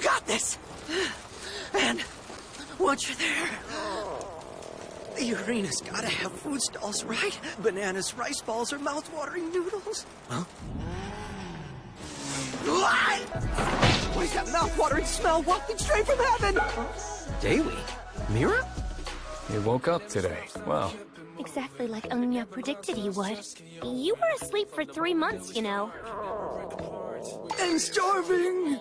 You got this! And once you're there, the arena's gotta have food stalls, right? Bananas, rice balls, or mouth-watering noodles. Huh? What is that mouth-watering smell wafting straight from heaven? Daily? Mira? He woke up today. Wow. Exactly like Anya predicted he would. You were asleep for 3 months, you know. And starving!